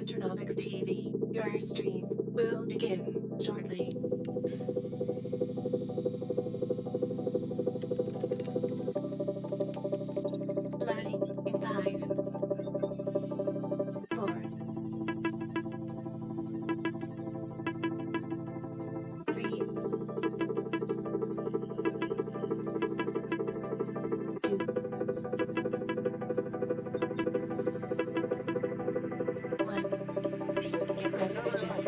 Winternomics.eth. Your stream will begin shortly. Loading in 5, 4, 3, 2, 1. Get ready to just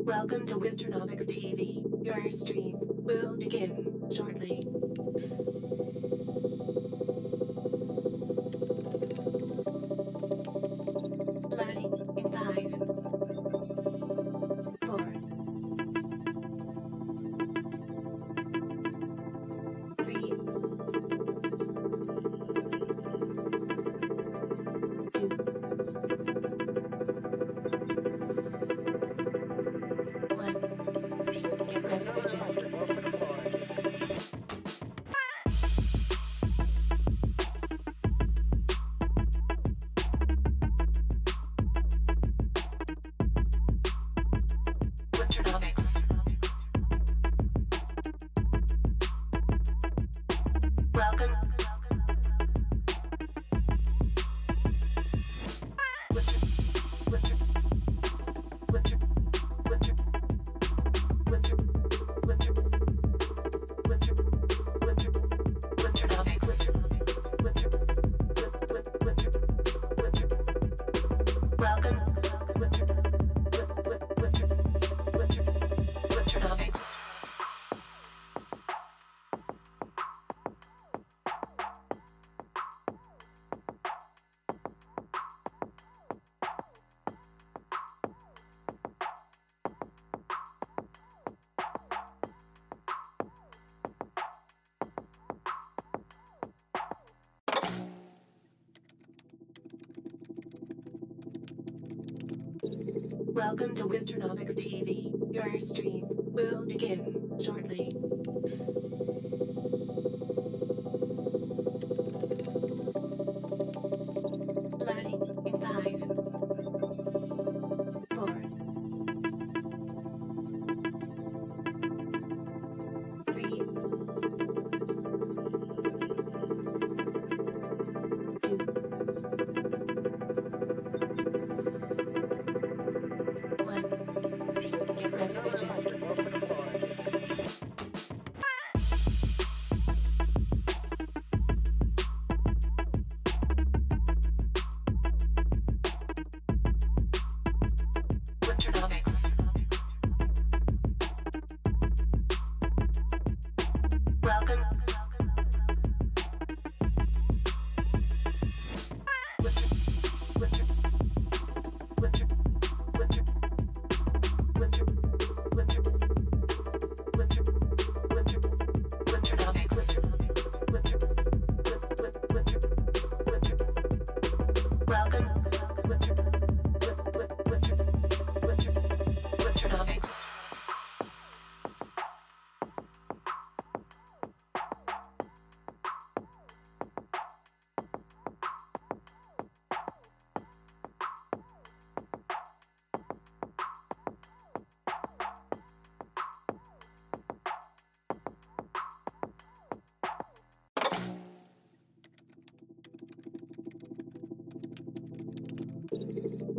Welcome to Winternomics.eth. Your stream will begin shortly. Loading in 5, 4, 3, 2, 1. Get ready to just Welcome to Winternomics.eth. Your stream will begin shortly. Loading in 5, 4, 3, 2, 1. Get ready to just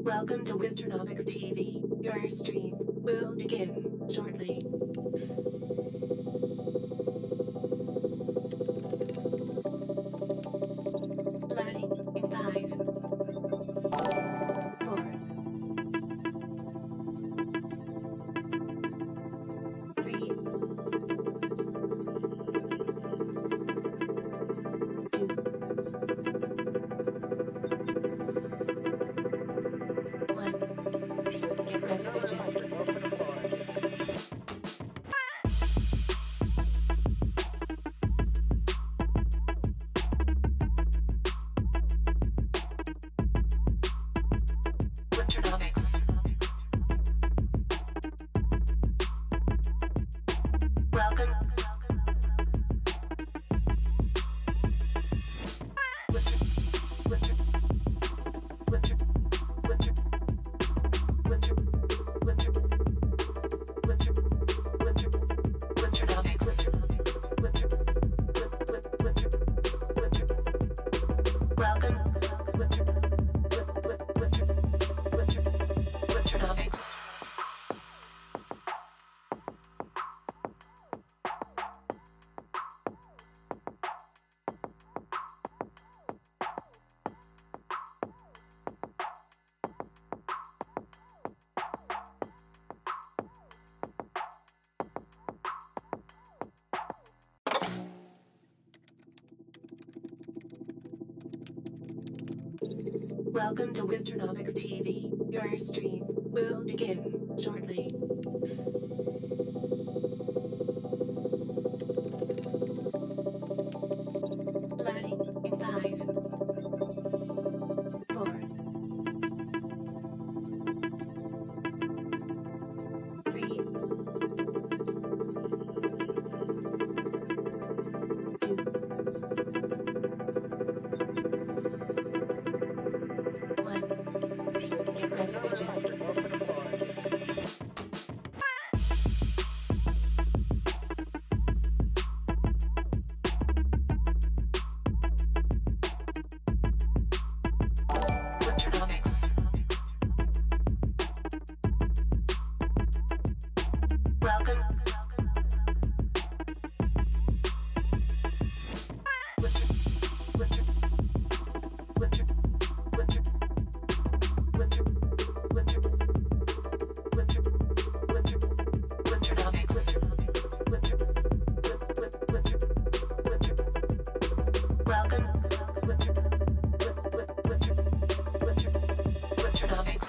Welcome to Winternomics TV. Your stream will begin shortly. Loading in 5, 4, 3, 2, 1. Get ready to just Winternomics. Welcome. Winter, winter, winter, winter, winter, winter, winter, winter, Winternomics. Winter, winter, winter. Welcome. Winter, winter, winter, Winternomics. Welcome to Winternomics TV. Your stream will begin shortly. Loading in 5, 4, 3, 2, 1. Get ready to just Winternomics. Welcome. Winter, winter, winter, winter, winter, winter, winter, winter, Winternomics. Winter, winter, winter, winter. Welcome. Winter, winter, winter, Winternomics.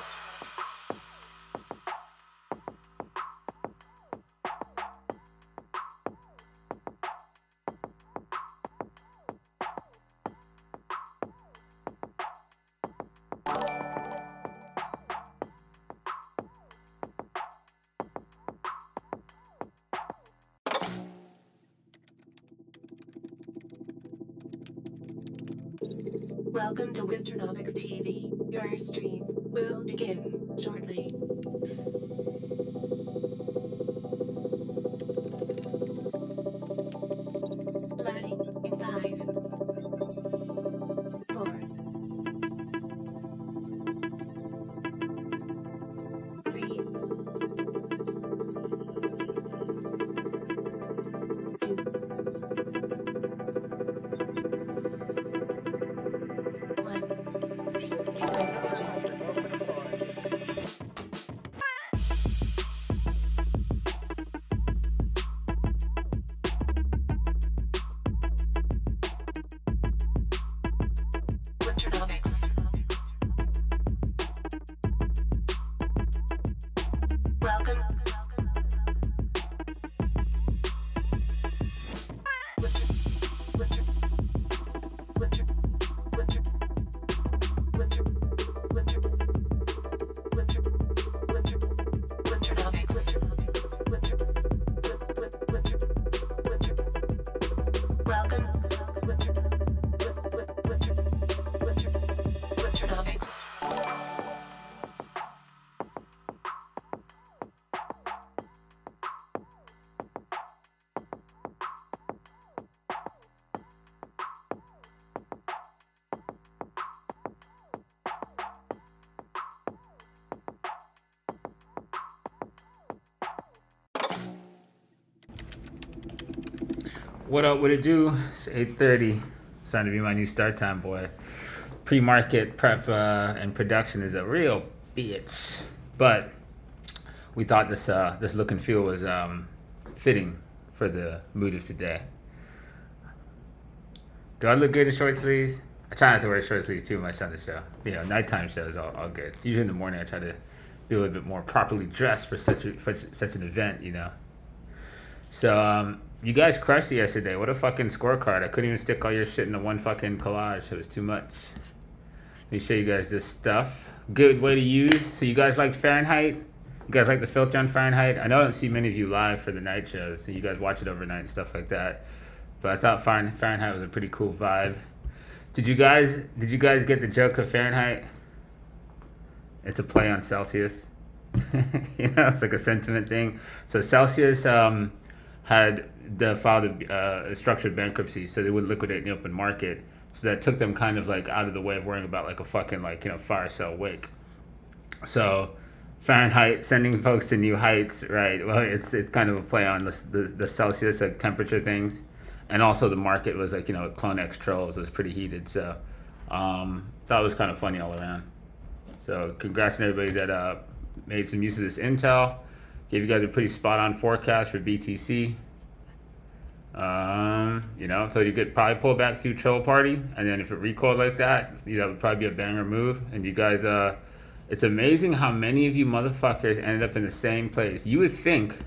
Welcome to Winternomics TV. Your stream will begin shortly. Loading in 5, 4, 3, 2, 1. Get ready to just Winternomics. Welcome. Winter, winter, winter, winter, winter, winter, winter, winter, Winternomics. Winter, winter, winter, winter. Welcome. Winter, winter, winter, Winternomics. What up? What it do? It's 8:30. Starting to be my new start time, boy. Pre-market prep and production is a real bitch, but we thought this look and feel was fitting for the mood of today. Do I look good in short sleeves? I try not to wear short sleeves too much on the show. You know, nighttime shows all good. Usually in the morning I try to be a little bit more properly dressed for such an event, you know. So you guys crushed it yesterday. What a fucking scorecard. I couldn't even stick all your shit into one fucking collage. It was too much. Let me show you guys this stuff. Good way to use. So you guys like Fahrenheit? You guys like the filter on Fahrenheit? I know I don't see many of you live for the night shows, so you guys watch it overnight and stuff like that. But I thought Fahrenheit was a pretty cool vibe. Did you guys get the joke of Fahrenheit? It's a play on Celsius. You know, it's like a sentiment thing. So Celsius had filed a structured bankruptcy, so they would liquidate in the open market. So that took them kind of like out of the way of worrying about like a fucking like, you know, fire sale wake. So Fahrenheit sending folks to new heights, right? Well, it's kind of a play on the Celsius like temperature things, and also the market was like, you know, Clonex trolls was pretty heated. So thought it was kind of funny all around. So congrats to everybody that made some use of this intel. Gave you guys a pretty spot on forecast for BTC. You know, so you could probably pull back through troll party, and then if it recoiled like that, you know, it would probably be a banger move. And you guys, it's amazing how many of you motherfuckers ended up in the same place. You would think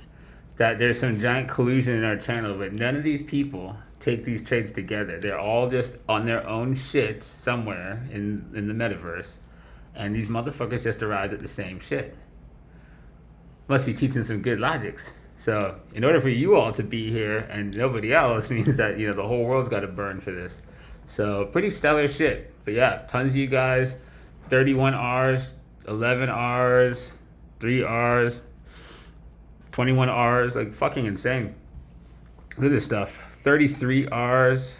that there's some giant collusion in our channel, but none of these people take these trades together. They're all just on their own shit somewhere in the metaverse, and these motherfuckers just arrived at the same shit. Must be teaching some good logics. So in order for you all to be here and nobody else means that, you know, the whole world's got to burn for this. So pretty stellar shit. But yeah, tons of you guys, 31 R's, 11 R's, 3 R's, 21 R's, like fucking insane. Look at this stuff. 33 R's,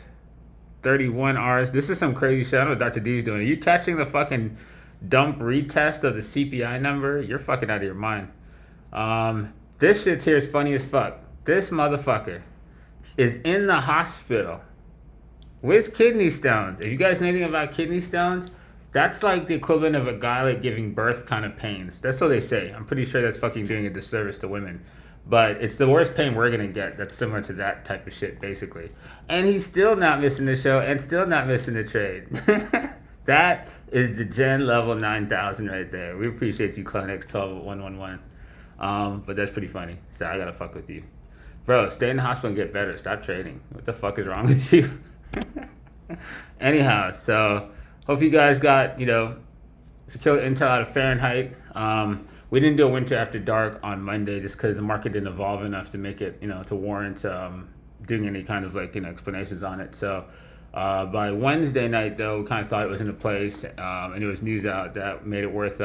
31 R's. This is some crazy shit. I don't know what Dr. D's doing. Are you catching the fucking dump retest of the CPI number? You're fucking out of your mind. This shit here is funny as fuck. This motherfucker is in the hospital with kidney stones. If you guys know anything about kidney stones, that's like the equivalent of a guy like giving birth kind of pains. That's what they say. I'm pretty sure that's fucking doing a disservice to women. But it's the worst pain we're gonna get that's similar to that type of shit, basically. And he's still not missing the show and still not missing the trade. That is the Gen level 9000 right there. We appreciate you, Clonex 12111. But that's pretty funny. So I gotta fuck with you. Bro, stay in the hospital and get better. Stop trading. What the fuck is wrong with you? Anyhow, so hope you guys got, you know, secure intel out of Fahrenheit. We didn't do a winter after dark on Monday just because the market didn't evolve enough to make it, you know, to warrant doing any kind of like, you know, explanations on it. So by Wednesday night, though, we kind of thought it was in a place, and there was news out that made it worth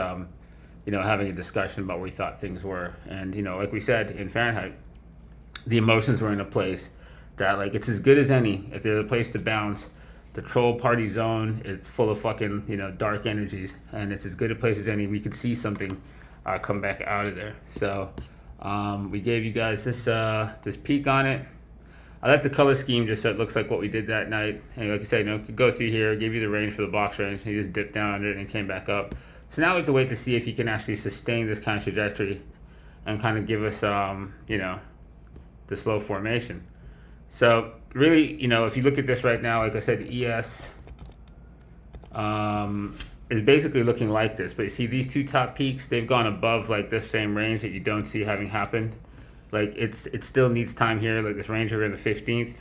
you know, having a discussion about where we thought things were. And, you know, like we said in Fahrenheit, the emotions were in a place that, like, it's as good as any. If there's a place to bounce, the troll party zone is full of fucking, you know, dark energies, and it's as good a place as any. We could see something come back out of there. So we gave you guys this peek on it. I left the color scheme just so it looks like what we did that night. And like I said, you know, could go through here, give you the range for the box range, and you just dipped down under it and came back up. So now we have to wait to see if he can actually sustain this kind of trajectory and kind of give us, you know, the slow formation. So really, you know, if you look at this right now, like I said, the ES is basically looking like this. But you see these two top peaks, they've gone above like this same range that you don't see having happened. Like it still needs time here. Like this range over in the 15th.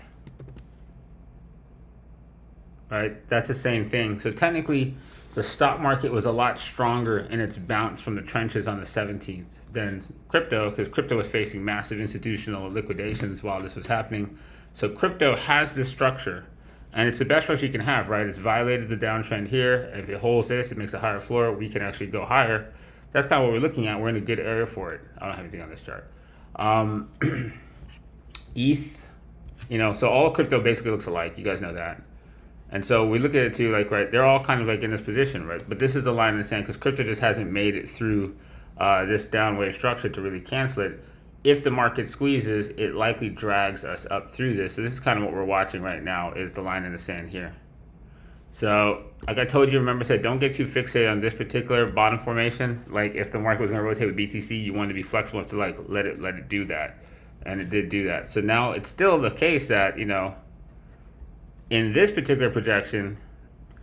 Right, that's the same thing. So technically, the stock market was a lot stronger in its bounce from the trenches on the 17th than crypto, because crypto was facing massive institutional liquidations while this was happening. So crypto has this structure, and it's the best structure you can have, right? It's violated the downtrend here. If it holds this, it makes a higher floor. We can actually go higher. That's kind of what we're looking at. We're in a good area for it. I don't have anything on this chart. ETH, you know, so all crypto basically looks alike. You guys know that. And so we look at it too, like, right, they're all kind of like in this position, right? But this is the line in the sand because crypto just hasn't made it through this downwave structure to really cancel it. if the market squeezes, it likely drags us up through this. So this is kind of what we're watching right now, is the line in the sand here. So, like I told you, remember, I said don't get too fixated on this particular bottom formation. Like if the market was going to rotate with BTC, you want to be flexible to like let it do that, and it did do that. So now it's still the case that, you know, in this particular projection,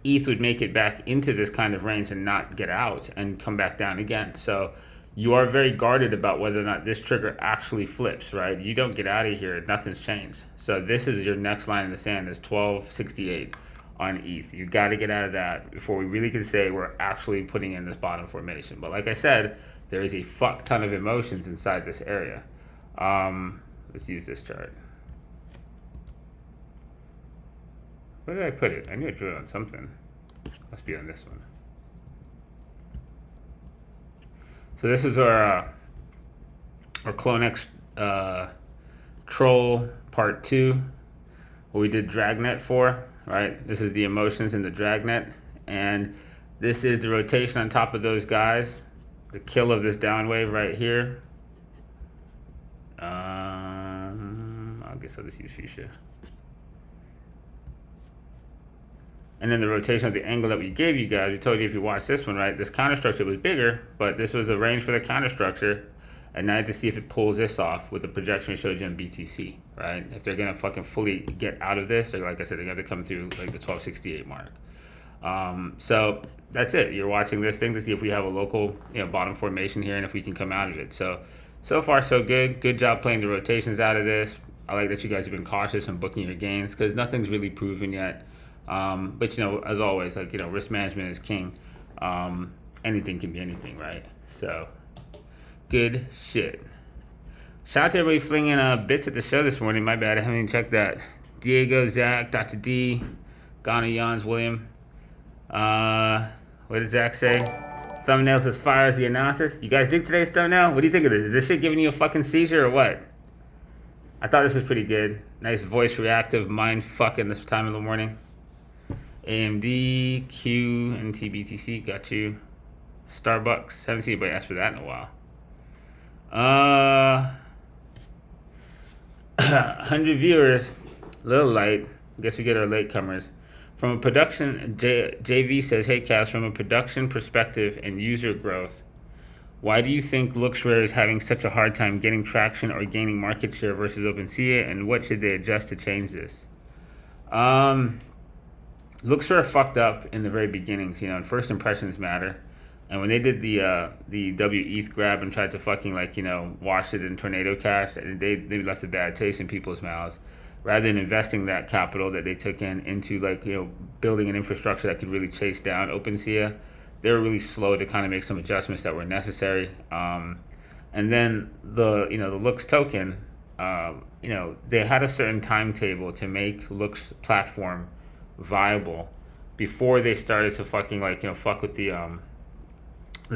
ETH would make it back into this kind of range and not get out and come back down again. So you are very guarded about whether or not this trigger actually flips, right? You don't get out of here, nothing's changed. So this is your next line in the sand, is 1268 on ETH. You got to get out of that before we really can say we're actually putting in this bottom formation. But like I said, there is a fuck ton of emotions inside this area. Let's use this chart. Where did I put it? I knew I drew it on something. Must be on this one. So this is our Clonex Troll Part 2, what we did Dragnet for, right? This is the emotions in the Dragnet, and this is the rotation on top of those guys, the kill of this down wave right here. I guess I'll just use fuchsia. And then the rotation of the angle that we gave you guys, we told you if you watch this one, right, this counter structure was bigger, but this was the range for the counter structure. And now you have to see if it pulls this off with the projection we showed you in BTC, right? If they're gonna fucking fully get out of this, or like I said, they're gonna have to come through like the 1268 mark. So that's it. You're watching this thing to see if we have a local, you know, bottom formation here and if we can come out of it. So far so good. Good job playing the rotations out of this. I like that you guys have been cautious in booking your gains because nothing's really proven yet. But you know, as always, like, you know, risk management is king. Anything can be anything, right? So good shit. Shout out to everybody flinging bits at the show this morning. My bad, I haven't even checked that. Diego, Zach, Dr. D, Ghana, Jans, William. What did Zach say? Thumbnails as fire as the analysis. You guys dig today's thumbnail? What do you think of this? Is this shit giving you a fucking seizure or what? I thought this was pretty good. Nice voice reactive mind fucking this time of the morning. AMD, Q, and TBTC, got you. Starbucks, haven't seen anybody ask for that in a while. 100 viewers, a little light. Guess we get our latecomers. From a production, JV says, hey Cass, from a production perspective and user growth, why do you think LooksRare is having such a hard time getting traction or gaining market share versus OpenSea, and what should they adjust to change this? LooksRare fucked up in the very beginnings, you know, and first impressions matter. And when they did the WETH grab and tried to fucking, like, you know, wash it in tornado cash, they left a bad taste in people's mouths. Rather than investing that capital that they took into, like, you know, building an infrastructure that could really chase down OpenSea, they were really slow to kind of make some adjustments that were necessary. And then the Looks token, you know, they had a certain timetable to make Looks platform viable before they started to fucking, like, you know, fuck with the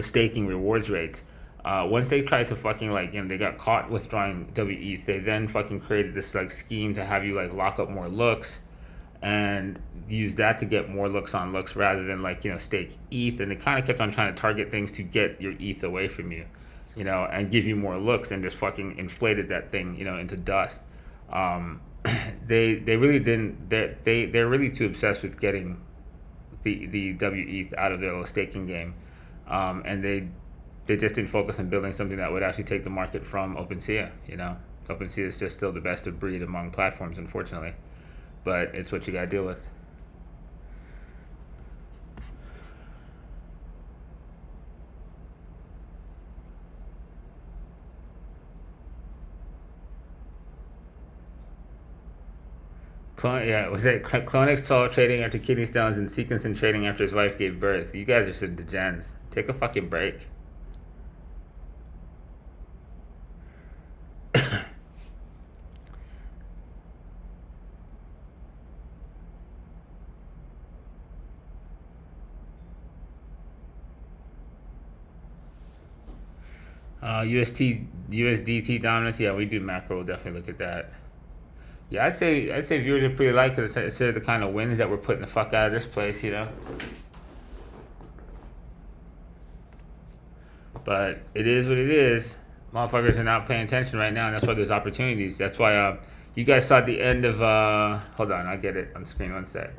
staking rewards rates. Once they tried to fucking, like, you know, they got caught withdrawing WETH, they then fucking created this, like, scheme to have you, like, lock up more looks and use that to get more looks on looks rather than, like, you know, stake ETH. And they kind of kept on trying to target things to get your ETH away from you, you know, and give you more looks, and just fucking inflated that thing, you know, into dust. They really didn't. They're really too obsessed with getting the WETH out of their little staking game, and they just didn't focus on building something that would actually take the market from OpenSea. You know, OpenSea is just still the best of breed among platforms, unfortunately, but it's what you gotta deal with. Was it Clonex saw trading after kidney stones and sequencing trading after his wife gave birth? You guys are some degens. Take a fucking break. USDT dominance. Yeah, we do macro. We'll definitely look at that. Yeah, I'd say viewers are pretty light because it's the kind of wins that we're putting the fuck out of this place, you know. But it is what it is. Motherfuckers are not paying attention right now, and that's why there's opportunities. That's why you guys saw at the end of hold on, I'll get it on screen, one sec.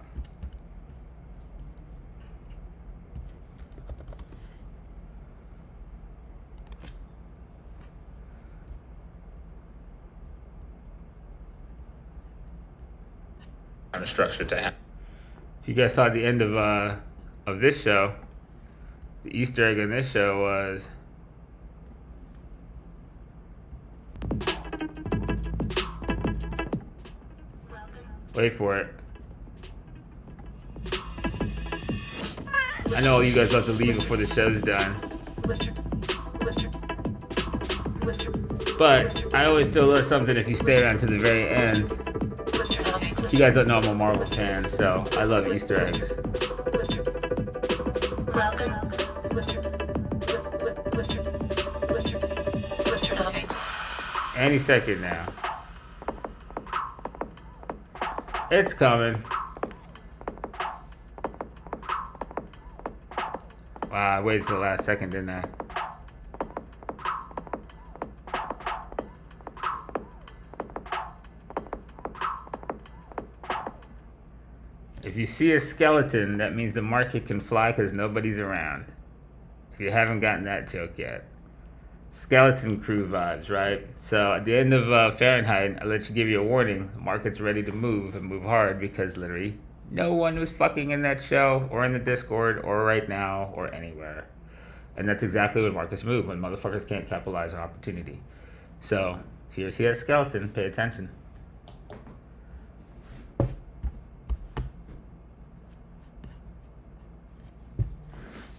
Kind of structure to have. You guys saw at the end of this show, the Easter egg in this show was wait for it. I know you guys love to leave before the show's done. But I always do a little something if you stay around to the very end. You guys don't know I'm a Marvel fan, so I love Easter eggs. Any second now. It's coming. Wow, I waited till the last second, didn't I? If you see a skeleton, that means the market can fly because nobody's around. If you haven't gotten that joke yet. Skeleton crew vibes, right? So at the end of Fahrenheit, I let you give you a warning. The market's ready to move and move hard because literally no one was fucking in that show or in the Discord or right now or anywhere. And that's exactly when markets move, when motherfuckers can't capitalize on opportunity. So if you see that skeleton, pay attention.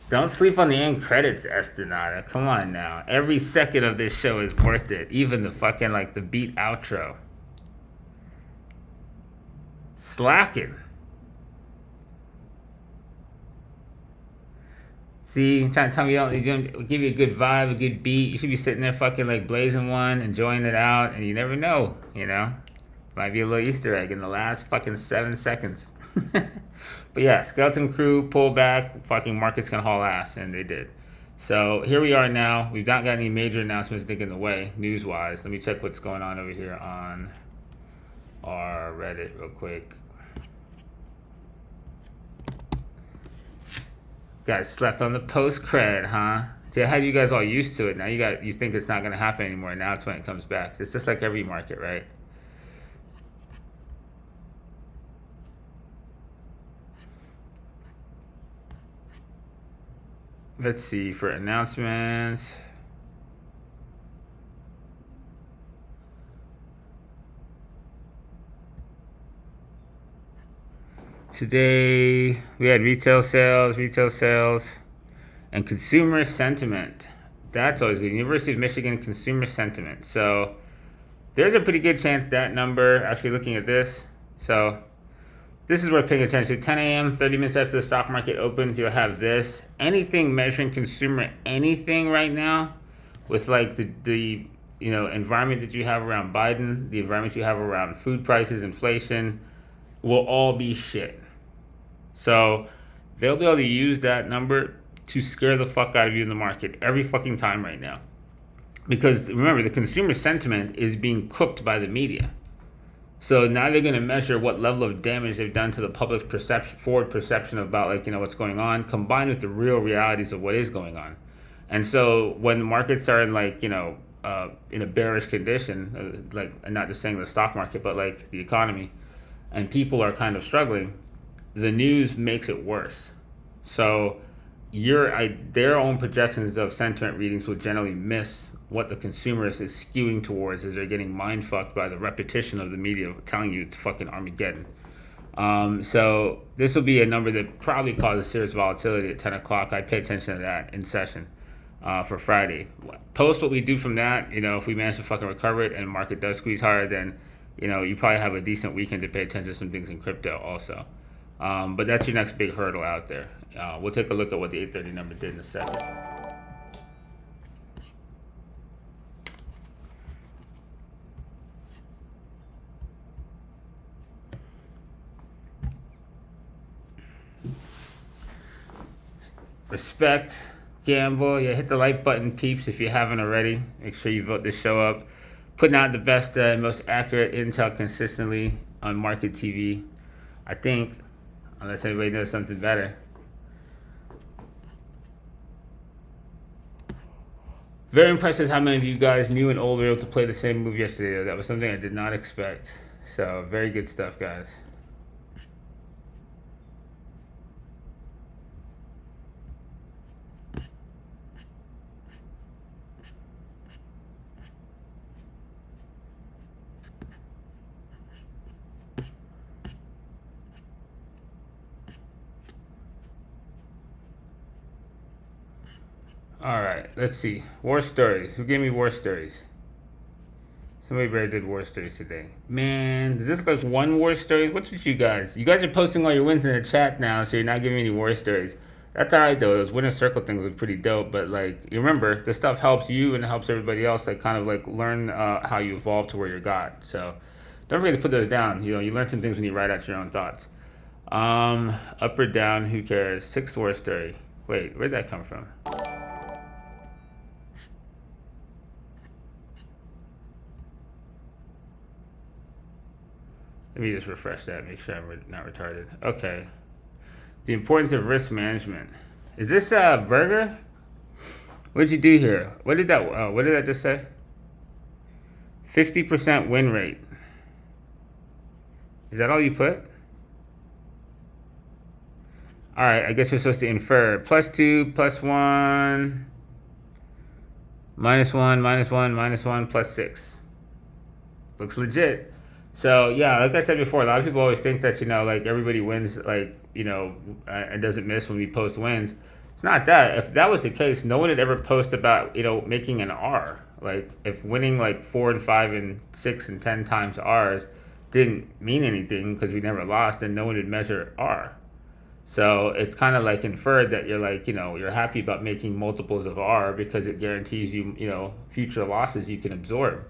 Don't sleep on the end credits, Estinada. Come on now. Every second of this show is worth it. Even the fucking, like, the beat outro. Slacking. See, you're trying to tell me you don't give you a good vibe, a good beat. You should be sitting there fucking, like, blazing one, enjoying it out, and you never know, you know? Might be a little Easter egg in the last fucking 7 seconds. But yeah, Skeleton Crew, pull back, fucking markets can haul ass, and they did. So here we are now. We've not got any major announcements in the way, news-wise. Let me check what's going on over here on our Reddit real quick. Guys slept on the post cred, huh? See, I had you guys all used to it. Now you think it's not gonna happen anymore. Now it's when it comes back. It's just like every market, right? Let's see, for announcements. Today, we had retail sales, and consumer sentiment. That's always good. University of Michigan consumer sentiment. So, there's a pretty good chance that number, actually looking at this, so this is worth paying attention to. 10 a.m., 30 minutes after the stock market opens, you'll have this. Anything measuring consumer anything right now with like the environment that you have around Biden, the environment you have around food prices, inflation, will all be shit. So they'll be able to use that number to scare the fuck out of you in the market every fucking time right now. Because remember, the consumer sentiment is being cooked by the media. So now they're going to measure what level of damage they've done to the public's forward perception about what's going on, combined with the real realities of what is going on. And so when the markets are in in a bearish condition, I'm not just saying the stock market, but like the economy, and people are kind of struggling, the news makes it worse. So their own projections of sentiment readings will generally miss what the consumer is skewing towards as they're getting mind fucked by the repetition of the media telling you it's fucking Armageddon. So this will be a number that probably causes serious volatility at 10 o'clock. I pay attention to that in session for Friday. Post what we do from that, if we manage to fucking recover it and the market does squeeze higher, then, you probably have a decent weekend to pay attention to some things in crypto also. But that's your next big hurdle out there. We'll take a look at what the 830 number did in a second. Respect gamble. Yeah, hit the like button, peeps, if you haven't already. Make sure you vote this show up. Putting out the best and most accurate intel consistently on Market TV. I think, unless anybody knows something better. Very impressed with how many of you guys, new and old, were able to play the same move yesterday. That was something I did not expect. So, very good stuff, guys. Alright, let's see. War stories. Who gave me war stories? Somebody better did war stories today. Man, does this look like one war stories? What's with you guys? You guys are posting all your wins in the chat now, so you're not giving me any war stories. That's alright though. Those winner circle things look pretty dope, but like, you remember, this stuff helps you and it helps everybody else like kind of like learn how you evolve to where you're got. So don't forget to put those down. You know, you learn some things when you write out your own thoughts. Up or down, who cares? 6th war story. Wait, where'd that come from? Let me just refresh that, make sure I'm not retarded. Okay. The importance of risk management. Is this a burger? What did you do here? What did that just say? 50% win rate. Is that all you put? Alright, I guess you're supposed to infer. +2, +1, -1, -1, -1, +6. Looks legit. So yeah, like I said before, a lot of people always think that, you know, like everybody wins, like, you know, and doesn't miss when we post wins. It's not that. If that was the case, no one would ever post about, you know, making an R. Like if winning like 4 and 5 and 6 and 10 times R's didn't mean anything because we never lost, then no one would measure R. So it's kind of like inferred that you're like, you know, you're happy about making multiples of R because it guarantees you, you know, future losses you can absorb.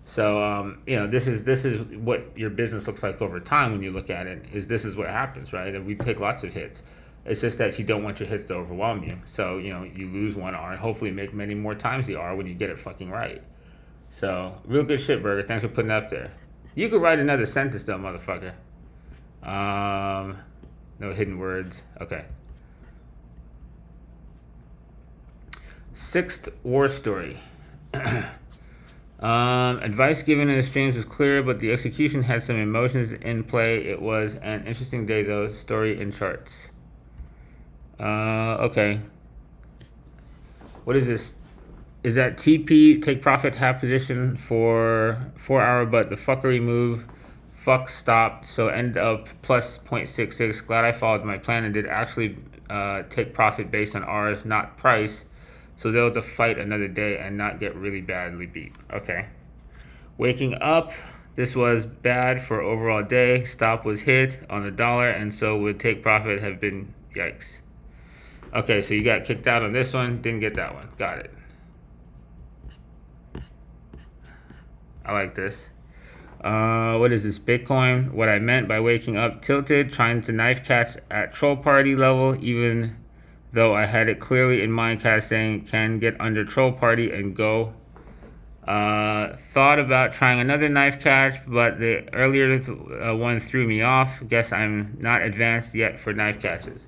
So, you know, this is what your business looks like over time when you look at it, is this is what happens, right? And we take lots of hits. It's just that you don't want your hits to overwhelm you. So, you know, you lose one R and hopefully make many more times the R when you get it fucking right. So, real good shit, Burger. Thanks for putting it up there. You could write another sentence though, motherfucker. No hidden words. Okay. 6th war story. Advice given in the streams was clear, but the execution had some emotions in play. It was an interesting day, though. Story in charts. Okay. What is this? Is that TP, take profit, half position for 4 hour, but the fuckery move, fuck stopped, so end up plus 0.66. Glad I followed my plan and did actually take profit based on R's, not price. So they'll have to fight another day and not get really badly beat. Okay. Waking up, this was bad for overall day. Stop was hit on the dollar, and so would take profit have been yikes. Okay, so you got kicked out on this one, didn't get that one. Got it. I like this. What is this? Bitcoin. What I meant by waking up tilted, trying to knife catch at troll party level, even though I had it clearly in mind, cast saying can get under troll party and go. Thought about trying another knife catch, but the earlier one threw me off. Guess I'm not advanced yet for knife catches.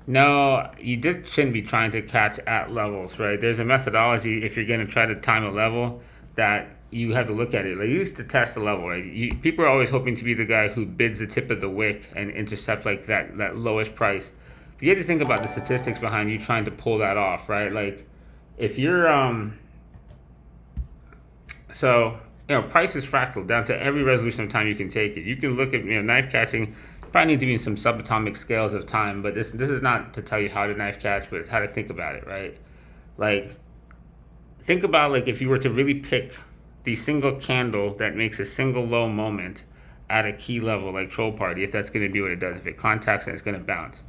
No, you just shouldn't be trying to catch at levels, right? There's a methodology if you're going to try to time a level that you have to look at it. Like, you used to test the level, right? People are always hoping to be the guy who bids the tip of the wick and intercept like that lowest price. But you have to think about the statistics behind you trying to pull that off, right? Like, if you're so, you know, price is fractal down to every resolution of time you can take it. You can look at, you know, knife catching. Probably need to be in some subatomic scales of time, but this is not to tell you how to knife catch, but how to think about it, right? Like, think about, like, if you were to really pick the single candle that makes a single low moment at a key level, like troll party, if that's going to be what it does, if it contacts and it's going to bounce,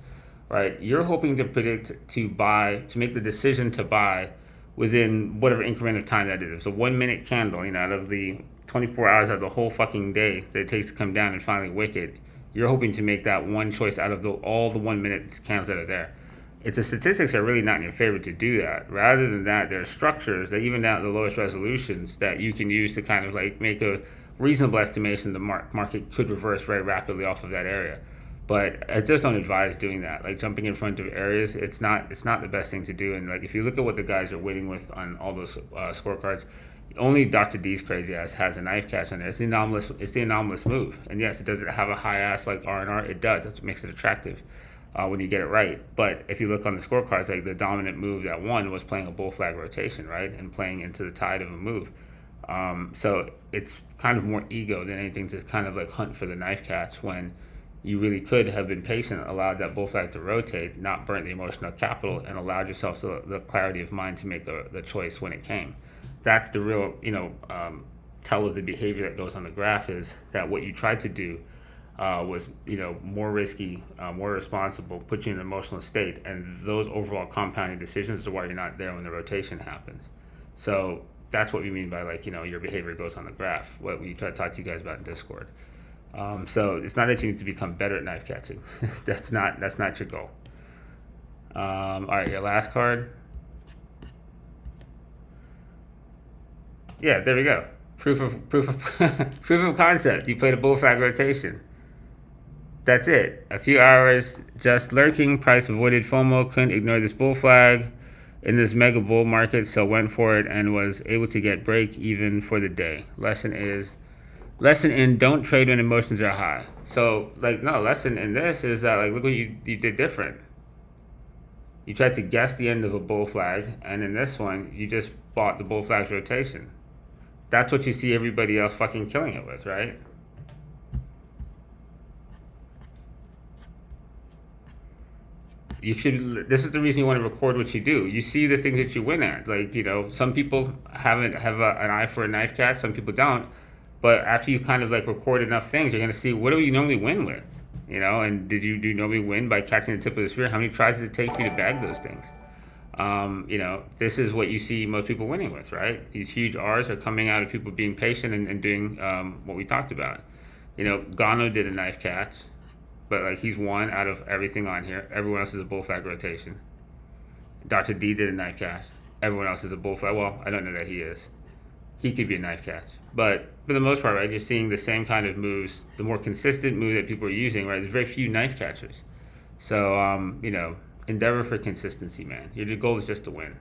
right? You're hoping to predict to buy, to make the decision to buy within whatever increment of time that is. It's a 1 minute candle, you know, out of the 24 hours of the whole fucking day that it takes to come down and finally wick it. You're hoping to make that one choice out of all the 1 minute candles that are there. it's the statistics are really not in your favor to do that. Rather than that, there are structures that even down at the lowest resolutions that you can use to kind of like make a reasonable estimation the market could reverse very rapidly off of that area. But I just don't advise doing that. Like jumping in front of areas, it's not the best thing to do. And like if you look at what the guys are winning with on all those scorecards, only Dr. D's crazy ass has a knife catch on there. It's the anomalous move. And yes, it doesn't have a high ass like R&R. It does. That's what makes it attractive when you get it right. But if you look on the scorecards, like the dominant move that won was playing a bull flag rotation, right, and playing into the tide of a move. So it's kind of more ego than anything to kind of like hunt for the knife catch when you really could have been patient, allowed that bull flag to rotate, not burnt the emotional capital, and allowed yourself the clarity of mind to make the choice when it came. That's the real, tell of the behavior that goes on the graph, is that what you tried to do was, more risky, more responsible, put you in an emotional state, and those overall compounding decisions are why you're not there when the rotation happens. So that's what we mean by like, your behavior goes on the graph, what we try to talk to you guys about in Discord. So it's not that you need to become better at knife catching. That's not your goal. All right, your last card. Yeah, there we go. Proof of proof of concept. You played a bull flag rotation. That's it. A few hours just lurking. Price avoided FOMO. Couldn't ignore this bull flag in this mega bull market, so went for it and was able to get break even for the day. Lesson in don't trade when emotions are high. So lesson in this is that like look what you did different. You tried to guess the end of a bull flag, and in this one you just bought the bull flag's rotation. That's what you see everybody else fucking killing it with, right? This is the reason you want to record what you do. You see the things that you win at. Like, some people have an eye for a knife catch, some people don't. But after you kind of like record enough things, you're going to see what do you normally win with, and do you normally win by catching the tip of the spear? How many tries does it take you to bag those things? This is what you see most people winning with, right? These huge R's are coming out of people being patient and doing what we talked about. Gano did a knife catch, but like he's one out of everything on here. Everyone else is a bull flag rotation. Dr. D did a knife catch. Everyone else is a bull flag. Well, I don't know that he is. He could be a knife catch. But for the most part, right, you're seeing the same kind of moves, the more consistent move that people are using, right? There's very few knife catchers. So, endeavor for consistency, man. Your goal is just to win.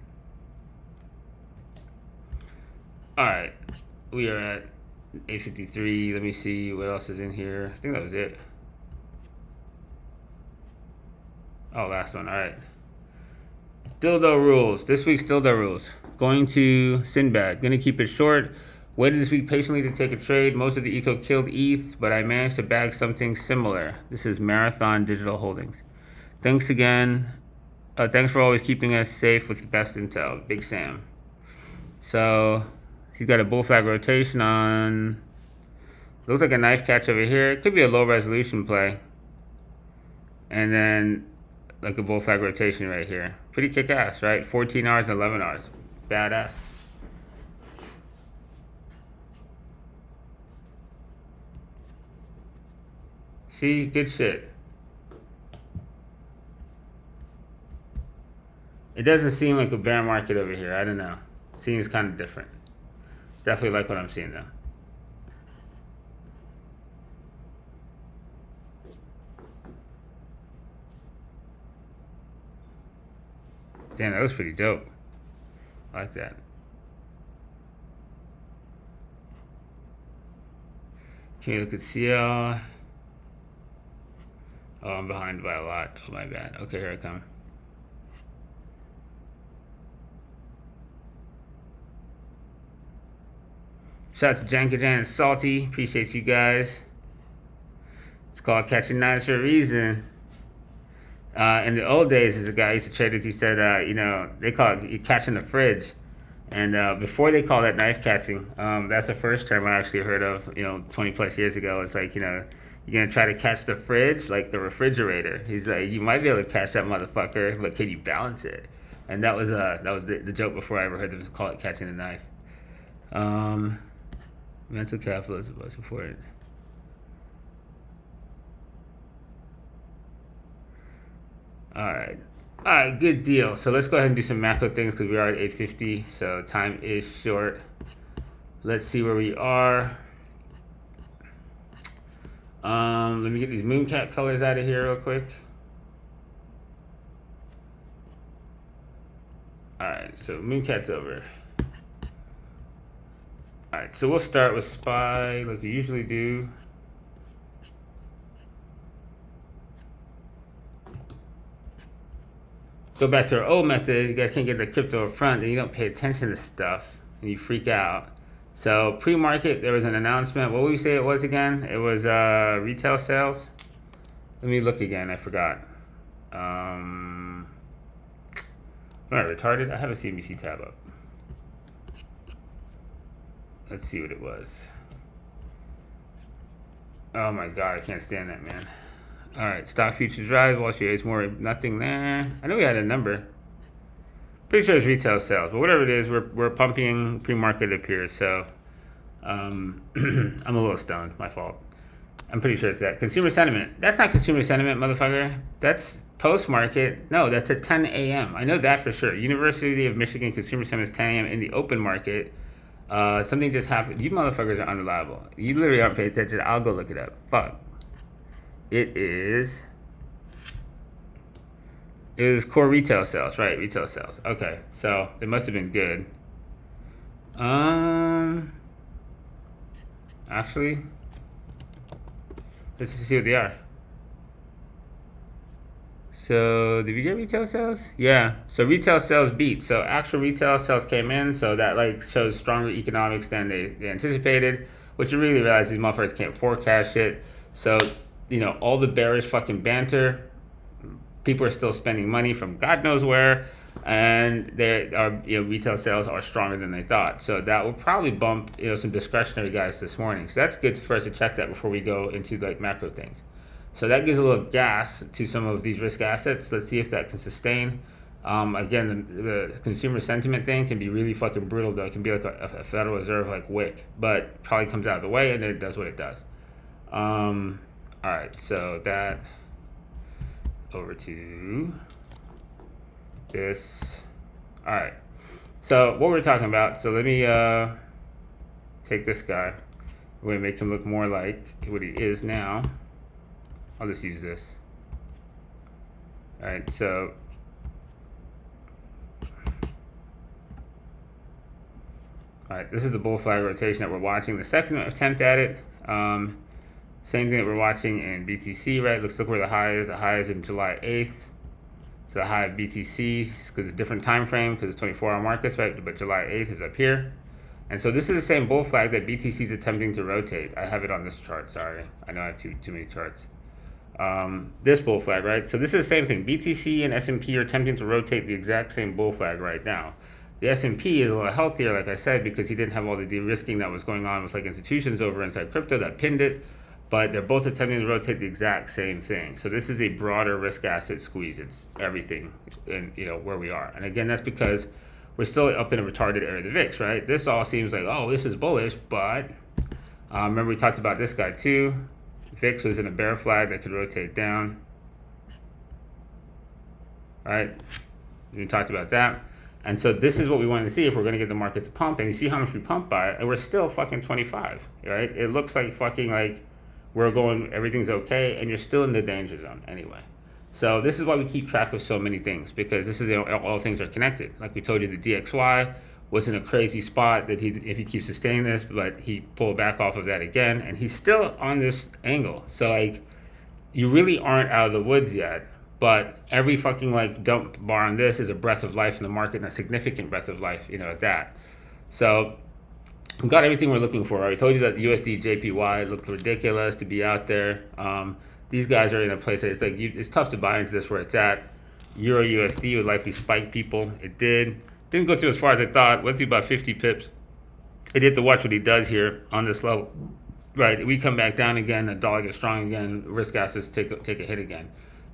All right. We are at 8:53. Let me see what else is in here. I think that was it. Oh, last one. All right. Dildo rules. This week's dildo rules. Going to Sinbad. Going to keep it short. Waited this week patiently to take a trade. Most of the eco killed ETH, but I managed to bag something similar. This is Marathon Digital Holdings. Thanks again. Thanks for always keeping us safe with the best intel. Big Sam. So he's got a bull flag rotation on. Looks like a knife catch over here. It could be a low resolution play. And then like a bull flag rotation right here. Pretty kick ass, right? 14 Rs and 11 Rs. Badass. See, good shit. It doesn't seem like a bear market over here. I don't know. Seems kind of different. Definitely like what I'm seeing though. Damn, that was pretty dope. I like that. Can you look at CL? Oh, I'm behind by a lot. Oh, my bad. Okay, here I come. Shout out to Janka Jan and Salty. Appreciate you guys. It's called Catching Knives for a reason. In the old days, there's a guy I used to trade with. He said, they call it catching the fridge. And before they call that knife catching, that's the first term I actually heard of, 20 plus years ago. It's like, you're going to try to catch the fridge, like the refrigerator. He's like, you might be able to catch that motherfucker, but can you balance it? And that was the joke before I ever heard them call it catching the knife. Mental capital is the most important. All right. All right, good deal. So let's go ahead and do some macro things because we are at 8:50, so time is short. Let's see where we are. Let me get these mooncat colors out of here real quick. All right, so mooncat's over. All right, so we'll start with SPY like we usually do. Go back to our old method. You guys can't get the crypto up front, then you don't pay attention to stuff and you freak out. So pre-market, there was an announcement. What would we say it was again? It was retail sales. Let me look again. I forgot. Am I retarded? I have a CNBC tab up. Let's see what it was. Oh my god, I can't stand that, man. All right, stock futures rise. Wall Street is more nothing there. I know we had a number. Pretty sure it's retail sales, but whatever it is, we're pumping pre-market up here. So I'm a little stoned. My fault. I'm pretty sure it's that. Consumer sentiment. That's not consumer sentiment, motherfucker. That's post-market. No, that's at 10 a.m. I know that for sure. University of Michigan consumer sentiment is 10 a.m. in the open market. Something just happened. You motherfuckers are unreliable. You literally aren't paying attention. I'll go look it up. Fuck. It is core retail sales, right? Retail sales. Okay, so it must have been good. Actually, let's just see what they are. So did we get retail sales? Yeah. So retail sales beat. So actual retail sales came in. So that like shows stronger economics than they anticipated. Which you really realize these motherfuckers can't forecast shit. So you know all the bearish fucking banter. People are still spending money from God knows where, and retail sales are stronger than they thought. So that will probably bump some discretionary guys this morning. So that's good for us to check that before we go into like macro things. So that gives a little gas to some of these risk assets. Let's see if that can sustain. Again, the consumer sentiment thing can be really fucking brutal though. It can be like a Federal Reserve like wick, but probably comes out of the way and then it does what it does. All right, so that over to this. All right, so what we're talking about. So let me take this guy. We're gonna make him look more like what he is now. I'll just use this. All right, so all right, this is the bull flag rotation that we're watching. The second attempt at it, same thing that we're watching in BTC, right? Look where the high is. The high is in July 8th. So the high of BTC, because it's a different time frame, because it's 24-hour markets, right? But July 8th is up here. And so this is the same bull flag that BTC is attempting to rotate. I have it on this chart, sorry. I know I have too many charts. This bull flag, right? So this is the same thing. BTC and S&P are attempting to rotate the exact same bull flag right now. The S&P is a little healthier, like I said, because he didn't have all the de-risking that was going on with like institutions over inside crypto that pinned it. But they're both attempting to rotate the exact same thing. So this is a broader risk asset squeeze. It's everything in where we are. And again, that's because we're still up in a retarded area of the VIX, right? This all seems like, oh, this is bullish, but remember we talked about this guy too. VIX was in a bear flag that could rotate down. All right, we talked about that. And so this is what we wanted to see if we're going to get the market to pump. And you see how much we pumped by, and we're still fucking 25, right? It looks like fucking like we're going, everything's okay, and you're still in the danger zone anyway. So this is why we keep track of so many things, because this is all things are connected. Like we told you, the DXY was in a crazy spot that if he keeps sustaining this, but he pulled back off of that again, and he's still on this angle. So like, you really aren't out of the woods yet, but every fucking like dump bar on this is a breath of life in the market, and a significant breath of life, at that. So we've got everything we're looking for. I told you that the USD JPY looked ridiculous to be out there. These guys are in a place that it's like it's tough to buy into this where it's at. Euro USD would likely spike people. It did. Didn't go through as far as I thought. Went through about 50 pips. I did have to watch what he does here on this level. Right, we come back down again. The dollar gets strong again. Risk assets take a hit again.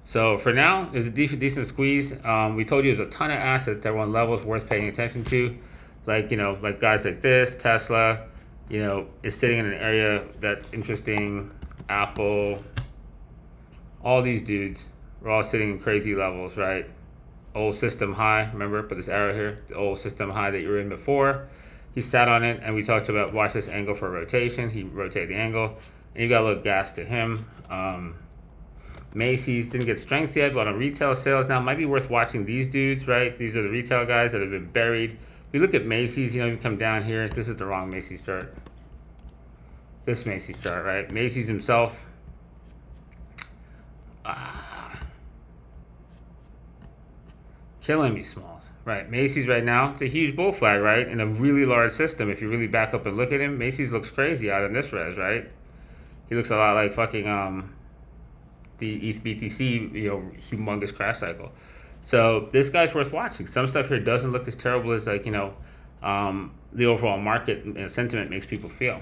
So for now, there's a decent squeeze. We told you there's a ton of assets that were on levels worth paying attention to. Like, like guys like this, Tesla, is sitting in an area that's interesting. Apple, all these dudes are all sitting in crazy levels, right? old system high. Remember, put this arrow here, the old system high that you were in before. He sat on it, and we talked about watch this angle for rotation. He rotated the angle, and you got a little gas to him. Macy's didn't get strength yet, but on retail sales now, might be worth watching these dudes, right? These are the retail guys that have been buried. We look at Macy's, you come down here. This is the wrong Macy's chart. This Macy's chart, right? Macy's himself. Killing me, Smalls. Right, Macy's right now, it's a huge bull flag, right? In a really large system. If you really back up and look at him, Macy's looks crazy out in this res, right? He looks a lot like fucking the ETH BTC, humongous crash cycle. So this guy's worth watching. Some stuff here doesn't look as terrible as the overall market sentiment makes people feel.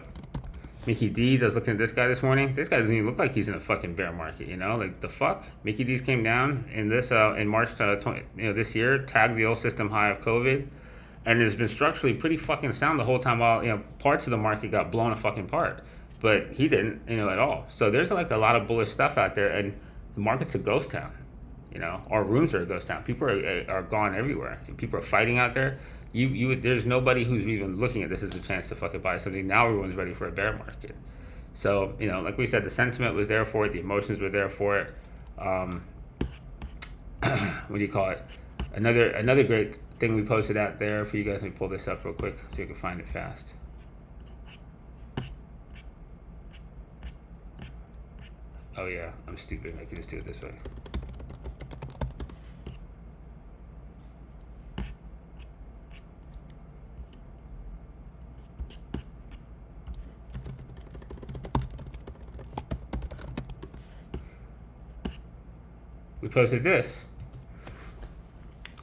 Mickey D's, I was looking at this guy this morning. This guy doesn't even look like he's in a fucking bear market, like the fuck. Mickey D's came down in this in March 20, this year, tagged the old system high of COVID, and it's been structurally pretty fucking sound the whole time. While parts of the market got blown a fucking part, but he didn't, at all. So there's like a lot of bullish stuff out there, and the market's a ghost town. Our rooms are a ghost town. People are gone everywhere. People are fighting out there. There's nobody who's even looking at this as a chance to fucking buy something. Now everyone's ready for a bear market. So, like we said, the sentiment was there for it. The emotions were there for it. What do you call it? Another great thing we posted out there for you guys. Let me pull this up real quick so you can find it fast. Oh yeah, I'm stupid. I can just do it this way. We posted this.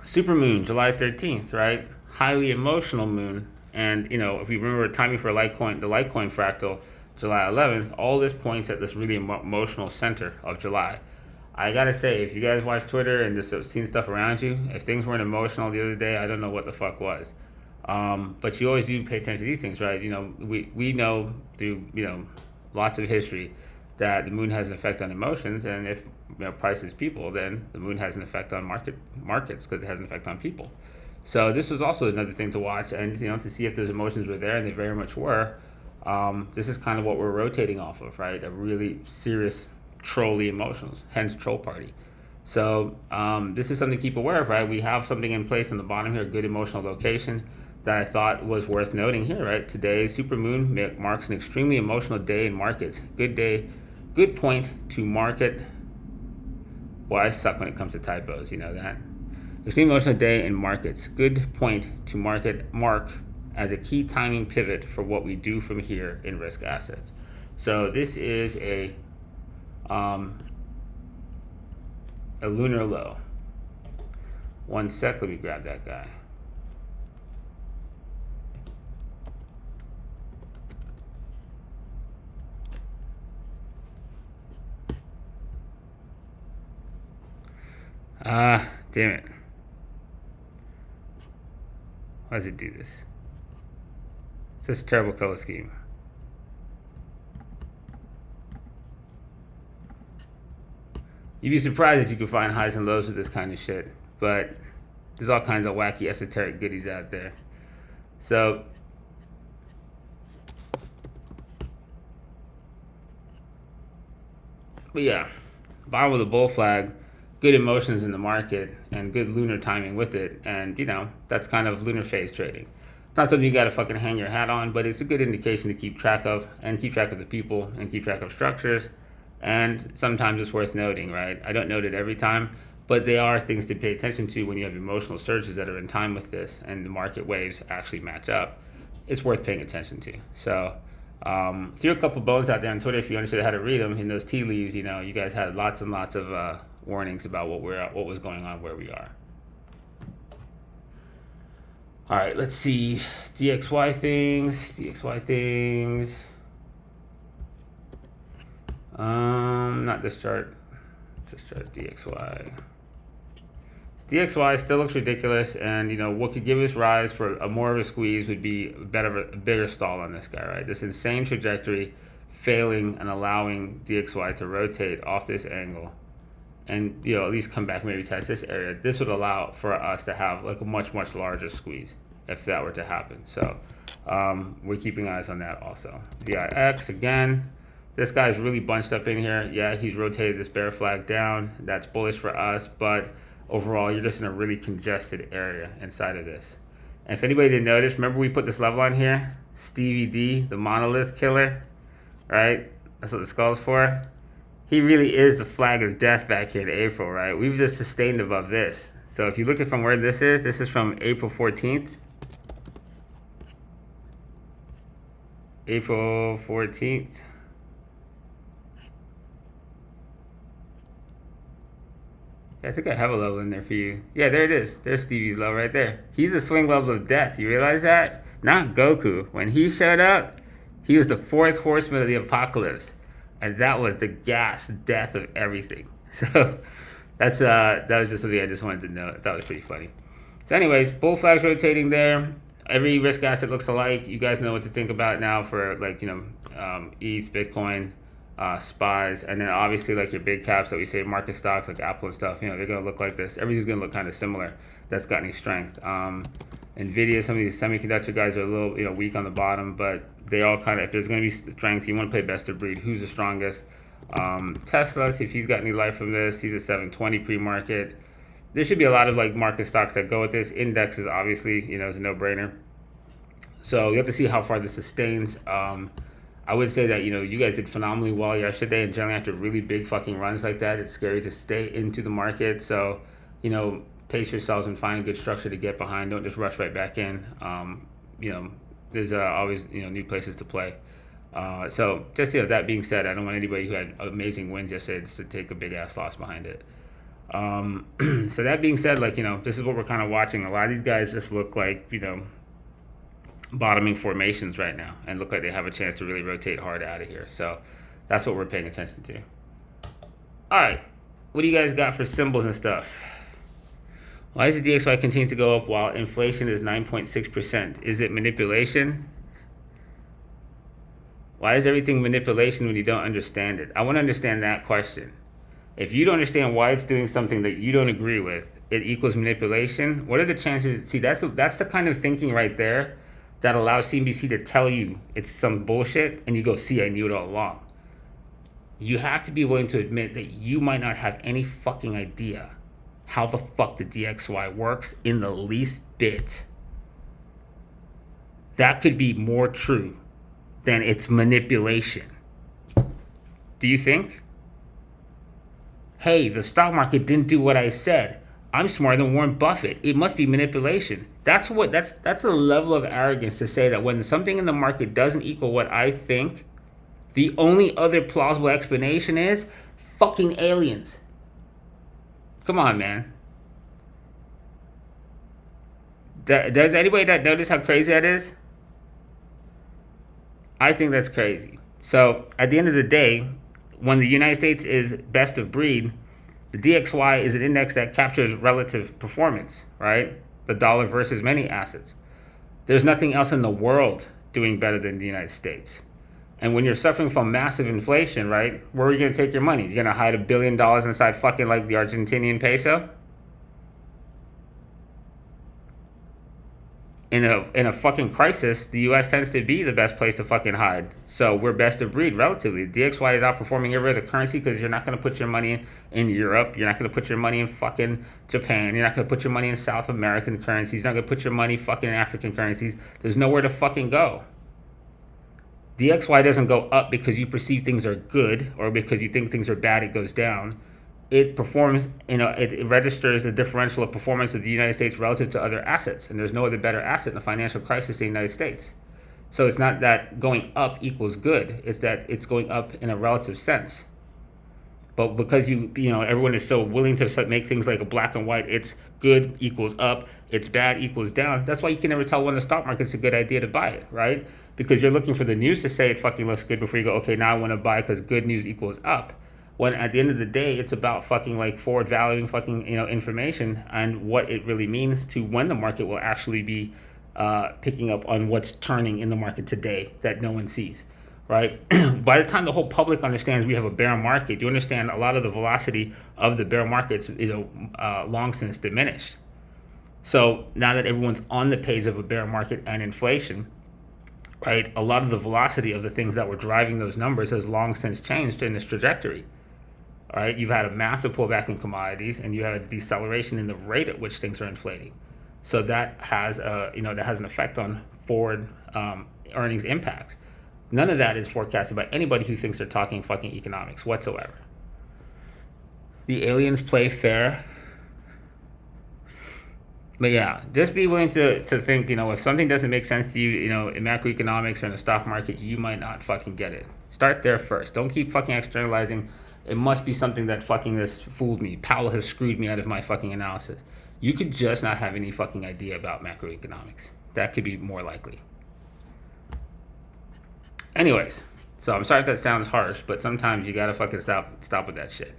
Supermoon, July 13th, right? Highly emotional moon. And, if you remember timing for Litecoin, the Litecoin fractal, July 11th, all this points at this really emotional center of July. I gotta say, if you guys watch Twitter and just seen stuff around you, if things weren't emotional the other day, I don't know what the fuck was. But you always do pay attention to these things, right? We know through, lots of history that the moon has an effect on emotions, and if price is people, then the moon has an effect on markets because it has an effect on people. So this is also another thing to watch, and to see if those emotions were there, and they very much were. This is kind of what we're rotating off of, right? A really serious trolly emotions, hence troll party. So this is something to keep aware of, right? We have something in place on the bottom here, a good emotional location that I thought was worth noting here, right? Today's supermoon marks an extremely emotional day in markets. Good day, good point to market. Boy, I suck when it comes to typos, you know that. Extreme emotional day in markets. Good point to mark as a key timing pivot for what we do from here in risk assets. So this is a lunar low. One sec, let me grab that guy. Damn it. Why does it do this? It's just a terrible color scheme. You'd be surprised that you could find highs and lows with this kind of shit, but there's all kinds of wacky esoteric goodies out there. So but yeah, bottom of the bull flag, good emotions in the market and good lunar timing with it, and that's kind of lunar phase trading. It's not something you got to fucking hang your hat on, but it's a good indication to keep track of, and keep track of the people and keep track of structures. And sometimes it's worth noting, right? I don't note it every time, but they are things to pay attention to when you have emotional surges that are in time with this and the market waves actually match up. It's worth paying attention to. So threw a couple bones out there on Twitter if you understood how to read them. In those tea leaves, you guys had lots and lots of warnings about what was going on where we are. All right, let's see DXY things. Not this chart. This chart, DXY. DXY still looks ridiculous, and what could give us rise for a more of a squeeze would be a bigger stall on this guy, right? This insane trajectory failing and allowing DXY to rotate off this angle and at least come back, maybe test this area, this would allow for us to have like a much larger squeeze if that were to happen. So we're keeping eyes on that also. VIX again, this guy's really bunched up in here. Yeah, he's rotated this bear flag down. That's bullish for us, but overall you're just in a really congested area inside of this. And if anybody didn't notice, remember we put this level on here, Stevie D, the monolith killer, right? That's what the skull's for. He really is the flag of death back here in April, right? We've just sustained above this. So if you look at from where this is from April 14th. April 14th. I think I have a level in there for you. Yeah, there it is. There's Stevie's level right there. He's a swing level of death. You realize that? Not Goku. When he showed up, he was the fourth horseman of the apocalypse. And that was the gas death of everything. So that was just something I just wanted to note. That was pretty funny. So anyways, bull flags rotating there. Every risk asset looks alike. You guys know what to think about now for like, ETH, Bitcoin, SPYs, and then obviously like your big caps that we say market stocks like Apple and stuff, they're going to look like this. Everything's going to look kind of similar. That's got any strength. Nvidia, some of these semiconductor guys are a little weak on the bottom, but they all kind of, if there's going to be strength, you want to play best of breed. Who's the strongest? Tesla, see if he's got any life from this. He's a 720 pre-market. There should be a lot of like market stocks that go with this. Indexes obviously, is a no-brainer. So you have to see how far this sustains. I would say that, you guys did phenomenally well yesterday, and generally after really big fucking runs like that, it's scary to stay into the market. So, pace yourselves and find a good structure to get behind. Don't just rush right back in. There's always, new places to play. So just, that being said, I don't want anybody who had amazing wins yesterday to take a big ass loss behind it. So that being said, like, this is what we're kind of watching. A lot of these guys just look like, bottoming formations right now and look like they have a chance to really rotate hard out of here. So that's what we're paying attention to. All right, what do you guys got for symbols and stuff? Why does the DXY continue to go up while inflation is 9.6%? Is it manipulation? Why is everything manipulation when you don't understand it? I want to understand that question. If you don't understand why it's doing something that you don't agree with, it equals manipulation. What are the chances? See, that's the kind of thinking right there that allows CNBC to tell you it's some bullshit, and you go, see, I knew it all along. You have to be willing to admit that you might not have any fucking idea how the fuck the DXY works in the least bit. That could be more true than its manipulation. Do you think? Hey, the stock market didn't do what I said. I'm smarter than Warren Buffett. It must be manipulation. That's a level of arrogance to say that when something in the market doesn't equal what I think, the only other plausible explanation is fucking aliens. Come on, man. Does anybody that notice how crazy that is? I think that's crazy. So at the end of the day, when the United States is best of breed, the DXY is an index that captures relative performance, right? The dollar versus many assets. There's nothing else in the world doing better than the United States. And when you're suffering from massive inflation, right, where are you going to take your money? You're going to hide $1 billion inside fucking like the Argentinian peso? In a fucking crisis, the U.S. tends to be the best place to fucking hide. So we're best of breed relatively. DXY is outperforming every other currency because you're not going to put your money in Europe. You're not going to put your money in fucking Japan. You're not going to put your money in South American currencies. You're not going to put your money fucking in African currencies. There's nowhere to fucking go. DXY doesn't go up because you perceive things are good or because you think things are bad, it goes down. It performs, it registers a differential of performance of the United States relative to other assets. And there's no other better asset in the financial crisis in the United States. So it's not that going up equals good. It's that it's going up in a relative sense. But because everyone is so willing to make things like a black and white, it's good equals up, it's bad equals down. That's why you can never tell when the stock market's a good idea to buy it, right? Because you're looking for the news to say it fucking looks good before you go, okay, now I want to buy because good news equals up. When at the end of the day, it's about fucking like forward valuing fucking, information and what it really means to when the market will actually be picking up on what's turning in the market today that no one sees. right? By the time the whole public understands we have a bear market, you understand a lot of the velocity of the bear markets, long since diminished. So now that everyone's on the page of a bear market and inflation, right, a lot of the velocity of the things that were driving those numbers has long since changed in this trajectory. All right, you've had a massive pullback in commodities, and you have a deceleration in the rate at which things are inflating. So that has an effect on forward earnings impacts. None of that is forecasted by anybody who thinks they're talking fucking economics whatsoever. The aliens play fair. But yeah, just be willing to think, if something doesn't make sense to you, in macroeconomics or in the stock market, you might not fucking get it. Start there first. Don't keep fucking externalizing. It must be something that fucking this fooled me. Powell has screwed me out of my fucking analysis. You could just not have any fucking idea about macroeconomics. That could be more likely. Anyways, so I'm sorry if that sounds harsh, but sometimes you gotta fucking stop with that shit.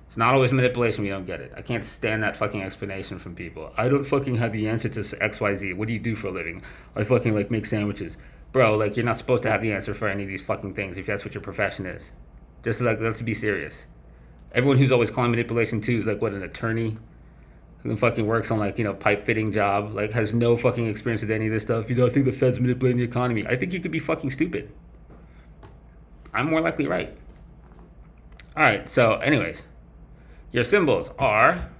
It's not always manipulation when you don't get it. I can't stand that fucking explanation from people. I don't fucking have the answer to XYZ. What do you do for a living? I fucking make sandwiches. Bro, you're not supposed to have the answer for any of these fucking things if that's what your profession is. Just let's be serious. Everyone who's always calling manipulation too is an attorney who fucking works on pipe fitting job, has no fucking experience with any of this stuff. I think the Fed's manipulating the economy. I think you could be fucking stupid. I'm more likely right. All right, so anyways, your symbols are,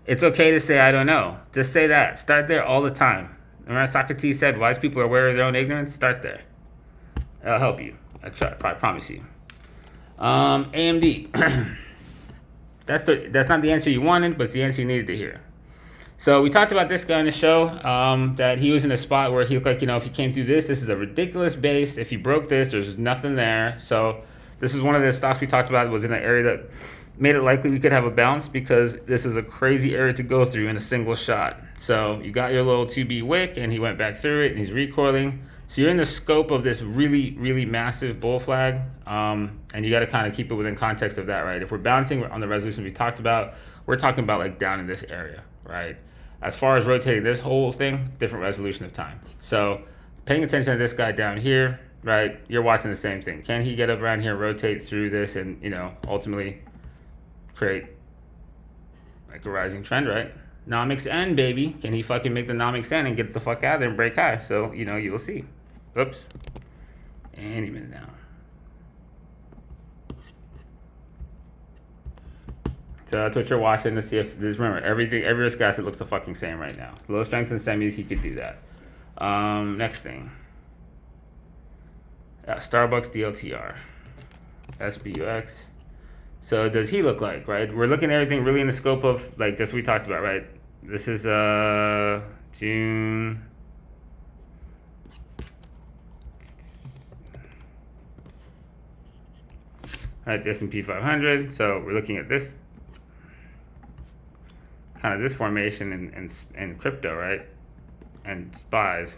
it's okay to say I don't know. Just say that. Start there all the time. Remember Socrates said wise people are aware of their own ignorance? Start there. That'll help you. I promise you. AMD. That's not the answer you wanted, but it's the answer you needed to hear. So we talked about this guy on the show, that he was in a spot where he looked like, if he came through this is a ridiculous base. If he broke this, there's nothing there. So this is one of the stocks we talked about. It was in an area that made it likely we could have a bounce because this is a crazy area to go through in a single shot. So you got your little 2B wick, and he went back through it, and he's recoiling. So you're in the scope of this really, really massive bull flag, and you got to kind of keep it within context of that, right? If we're bouncing on the resolution we talked about, we're talking about down in this area, right? As far as rotating this whole thing, different resolution of time. So paying attention to this guy down here, right? You're watching the same thing. Can he get up around here, rotate through this, and ultimately create a rising trend, right? Nomics N, baby. Can he fucking make the Nomics N and get the fuck out of there and break high? So, you'll see. Oops. Any minute now. So that's what you're watching to see if this. Remember, every risk asset looks the fucking same right now. Low strength and semis, he could do that. Next thing. Starbucks DLTR. SBUX. So does he look like, right? We're looking at everything really in the scope of just what we talked about, right? This is June. Right, the S&P 500. So we're looking at this kind of this formation in crypto, right? And SPYs.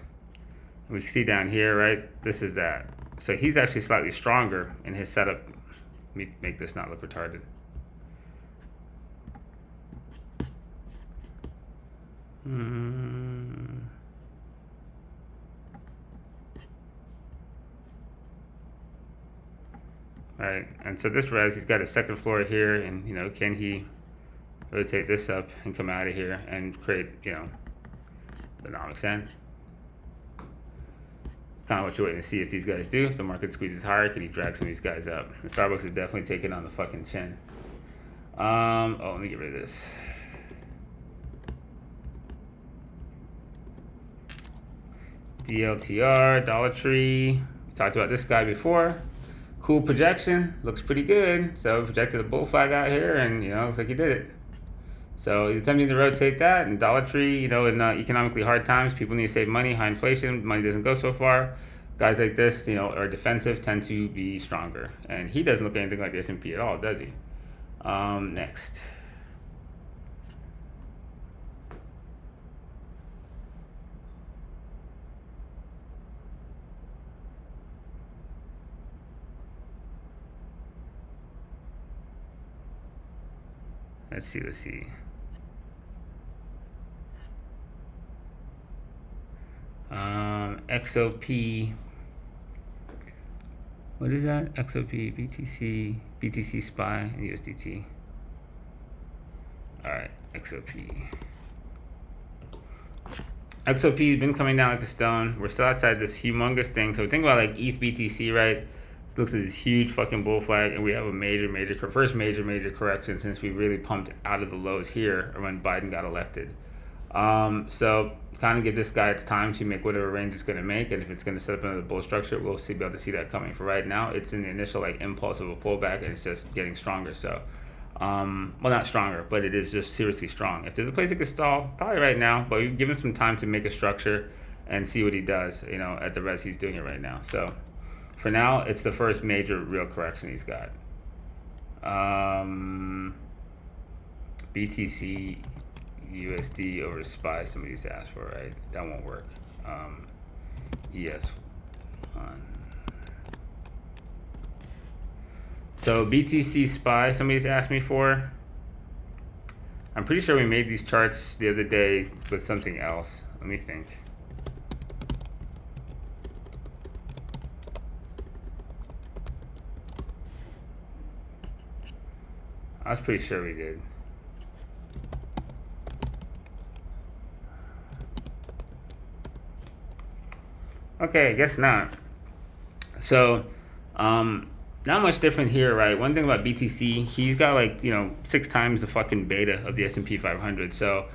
We can see down here, right? This is that. So he's actually slightly stronger in his setup. Let me make this not look retarded. Right, and so this res, he's got a second floor here, and can he rotate this up and come out of here and create, the Nomics N? It's kind of what you're waiting to see if these guys do. If the market squeezes higher, can he drag some of these guys up? And Starbucks is definitely taking on the fucking chin. Let me get rid of this. DLTR, Dollar Tree. We talked about this guy before. Cool projection, looks pretty good. So projected a bull flag out here, and looks like he did it. So he's attempting to rotate that. And Dollar Tree, in economically hard times, people need to save money, high inflation, money doesn't go so far. Guys like this, are defensive, tend to be stronger. And he doesn't look anything like the S&P at all, does he? Next. Let's see. XOP What is that? XOP, BTC, BTC SPY, and USDT. All right, XOP. XOP has been coming down like a stone. We're still outside this humongous thing. So think about like ETH BTC, right? It looks like this huge fucking bull flag, and we have a first major correction since we really pumped out of the lows here when Biden got elected. So kind of give this guy its time to make whatever range it's going to make, and if it's going to set up another bull structure, we'll be able to see that coming. For right now, it's in the initial like impulse of a pullback, and it's just getting stronger. So, well, not stronger, but it is just seriously strong. If there's a place it could stall, probably right now, but you give him some time to make a structure and see what he does. You know, at the rest he's doing it right now. So, for now, it's the first major real correction he's got. BTC. USD over SPY, somebody's asked for, right? That won't work. ES1. So BTC SPY, somebody's asked me for. I'm pretty sure we made these charts the other day with something else. Let me think. I was pretty sure we did. Okay, I guess not. So, not much different here, right? One thing about BTC, he's got like, 6 times the fucking beta of the S&P 500. So,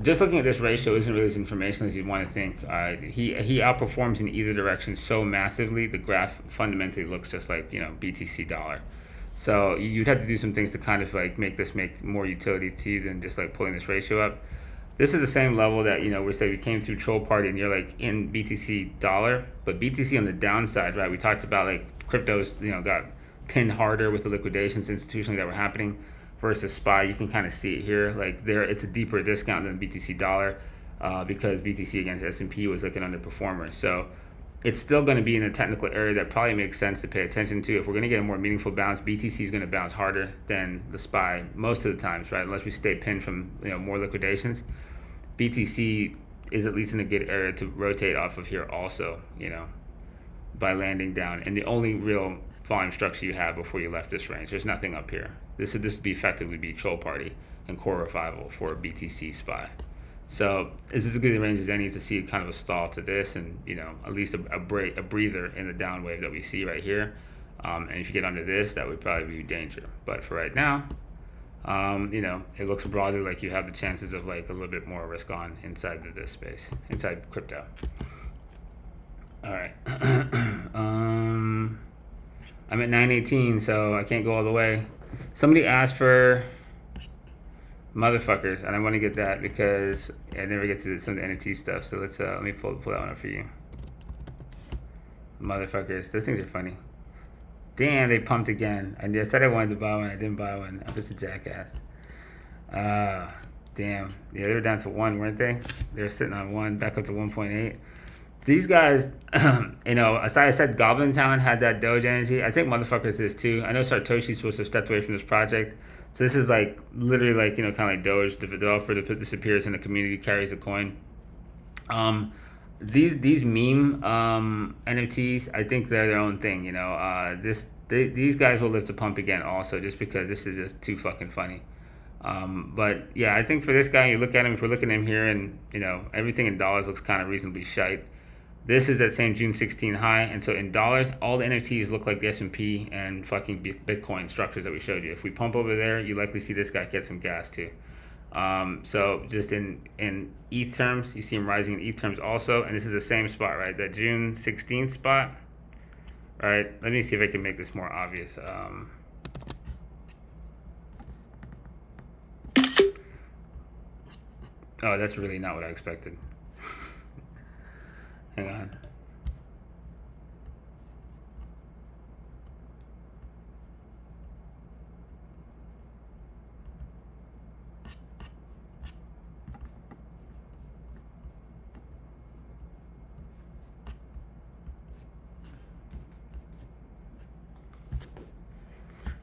just looking at this ratio isn't really as informational as you'd want to think. He outperforms in either direction so massively, the graph fundamentally looks just like, BTC dollar. So, you'd have to do some things to kind of like make this make more utility to you than just like pulling this ratio up. This is the same level that, we said we came through troll party and you're like in BTC dollar, but BTC on the downside, right? We talked about like cryptos, got pinned harder with the liquidations institutionally that were happening versus SPY. You can kind of see it here. Like there, it's a deeper discount than BTC dollar because BTC against S&P was like an underperformer. So it's still going to be in a technical area that probably makes sense to pay attention to. If we're going to get a more meaningful bounce, BTC is going to bounce harder than the SPY most of the times, right? Unless we stay pinned from more liquidations. BTC is at least in a good area to rotate off of here also, by landing down. And the only real volume structure you have before you left this range, there's nothing up here. This would effectively be troll party and core revival for BTC SPY. So this is as good a range as any to see kind of a stall to this and, at least a breather in the down wave that we see right here. And if you get under this, that would probably be danger. But for right now, it looks broadly like you have the chances of like a little bit more risk on inside of this space, inside crypto. All right. I'm at 918, so I can't go all the way. Somebody asked for motherfuckers, and I want to get that because I never get to some of the NFT stuff. So let me pull that one up for you. Motherfuckers, those things are funny. Damn, they pumped again. I said I wanted to buy one. I didn't buy one. I'm such a jackass. Damn. Yeah, they were down to 1, weren't they? They were sitting on 1, back up to 1.8. These guys, I said Goblin Town had that Doge energy. I think motherfuckers is too. I know Satoshi's supposed to have stepped away from this project. So this is like, literally like, kind of like Doge. The developer disappears and the community carries the coin. These meme NFTs, I think they're their own thing. These guys will live to pump again also, just because this is just too fucking funny. But yeah, I think for this guy, you look at him. If we're looking at him here, and everything in dollars looks kind of reasonably shite. This is that same June 16 high, and so in dollars, all the NFTs look like the S&P and fucking Bitcoin structures that we showed you. If we pump over there, you likely see this guy get some gas too. So just in ETH terms, you see him rising in ETH terms also, and this is the same spot, right? That June 16th spot, right? Let me see if I can make this more obvious. Oh, that's really not what I expected. Hang on.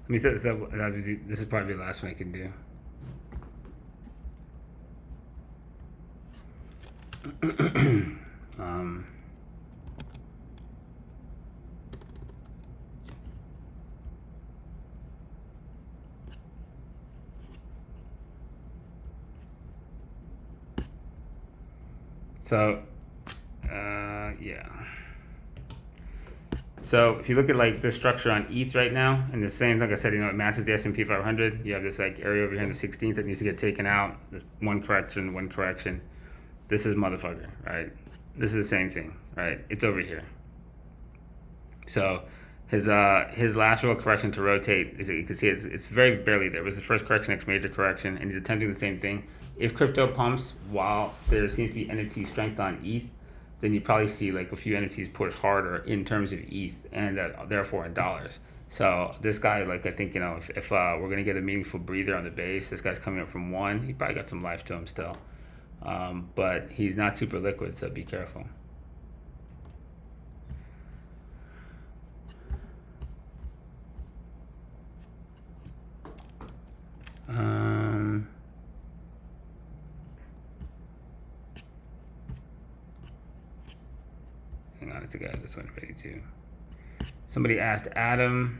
Let me set this up. This is probably the last one I can do. So, yeah. So if you look at like this structure on ETH right now, and the same, like I said, it matches the S&P 500. You have this like area over here in the 16th that needs to get taken out. There's one correction. This is motherfucker, right? This is the same thing, right? It's over here. So his last real correction to rotate is, you can see it's very barely there. It was the first correction, next major correction, and he's attempting the same thing. If crypto pumps while there seems to be NFT strength on ETH, then you probably see like a few NFTs push harder in terms of ETH and therefore in dollars. So this guy, like, I think, if we're gonna get a meaningful breather on the base, this guy's coming up from 1. He probably got some life to him still, but he's not super liquid, so be careful. Hang on, I think I have this one ready too. Somebody asked Adam.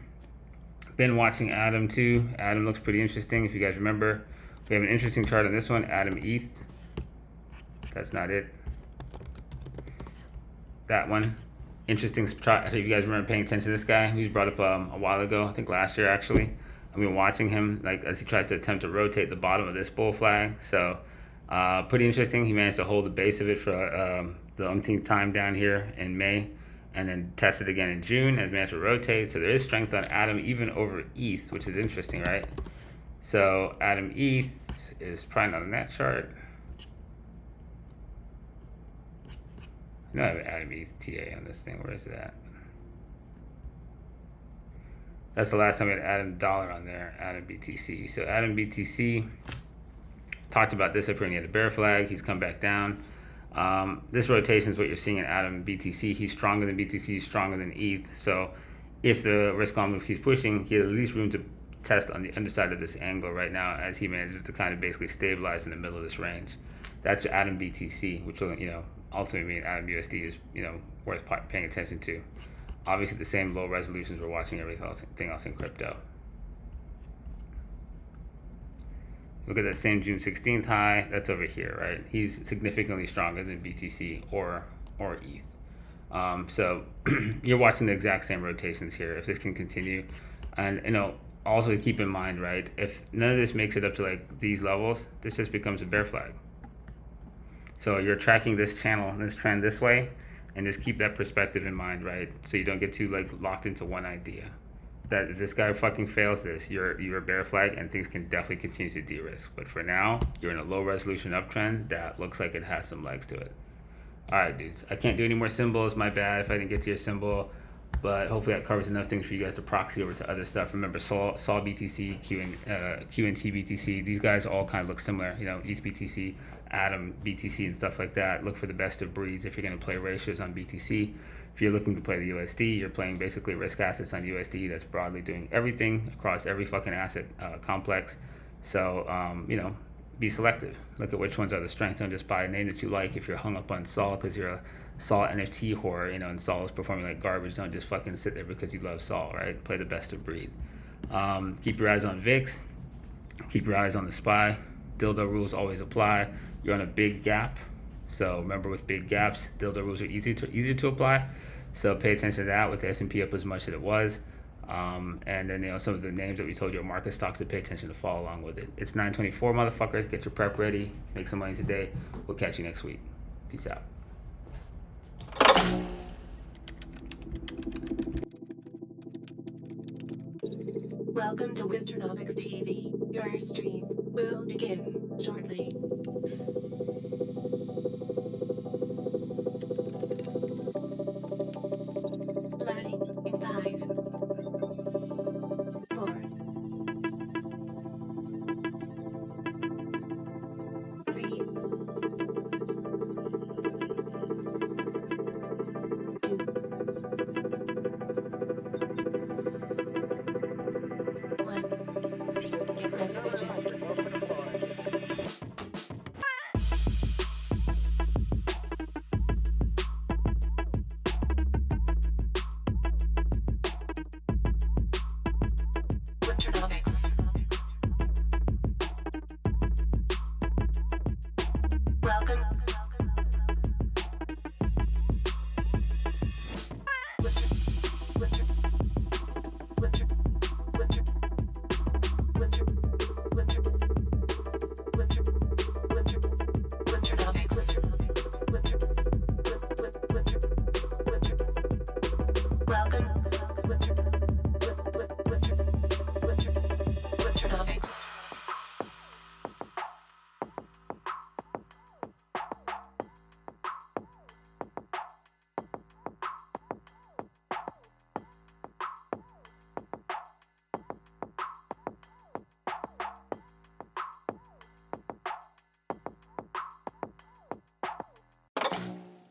Been watching Adam too. Adam looks pretty interesting. If you guys remember, we have an interesting chart on this one. Adam.eth. That's not it. That one. Interesting chart. If you guys remember paying attention to this guy, he was brought up a while ago. I think last year actually. I've been watching him like as he tries to attempt to rotate the bottom of this bull flag. So pretty interesting. He managed to hold the base of it for the umpteenth time down here in May, and then tested again in June and managed to rotate. So there is strength on Adam even over ETH, which is interesting, right? So Adam.eth is probably not on that chart. No, I have Adam.eth TA on this thing. Where is it at? That's the last time we had Adam dollar on there, Adam BTC. So Adam BTC, talked about this up here, and he had a bear flag. He's come back down. This rotation is what you're seeing in Adam BTC. He's stronger than BTC, he's stronger than ETH. So if the risk on move keeps pushing, he has at least room to test on the underside of this angle right now as he manages to kind of basically stabilize in the middle of this range. That's Adam BTC, which will, ultimately mean Adam USD is, worth paying attention to. Obviously the same low resolutions we're watching everything else in crypto. Look at that same June 16th high. That's over here, right? He's significantly stronger than BTC or ETH. So you're watching the exact same rotations here. If this can continue, and also keep in mind, right? If none of this makes it up to like these levels, this just becomes a bear flag. So you're tracking this channel, this trend this way, and just keep that perspective in mind, right? So you don't get too like locked into one idea. That if this guy fucking fails this, you're a bear flag, and things can definitely continue to de-risk. But for now, you're in a low resolution uptrend that looks like it has some legs to it. All right, dudes. I can't do any more symbols. My bad if I didn't get to your symbol, but hopefully that covers enough things for you guys to proxy over to other stuff. Remember, Sol BTC, QNT BTC. These guys all kind of look similar. ETH BTC, Atom BTC, and stuff like that. Look for the best of breeds if you're going to play ratios on BTC. If you're looking to play the USD, you're playing basically risk assets on USD. That's broadly doing everything across every fucking asset complex. So, be selective. Look at which ones are the strength. Don't just buy a name that you like. If you're hung up on Sol because you're a Sol NFT whore, and Sol is performing like garbage, don't just fucking sit there because you love Sol, right? Play the best of breed. Keep your eyes on VIX. Keep your eyes on the SPY. Dildo rules always apply. You're on a big gap. So remember, with big gaps, dildo rules are easier to apply. So pay attention to that with the S&P up as much as it was. And then, some of the names that we told you are market stocks to pay attention to follow along with it. It's 9:24, motherfuckers. Get your prep ready. Make some money today. We'll catch you next week. Peace out. Welcome to Winternomics TV. Your stream will begin shortly. Loading in 5, 4, 3, 2, 1. Get ready, bitches. Winternomics. Welcome Welcome.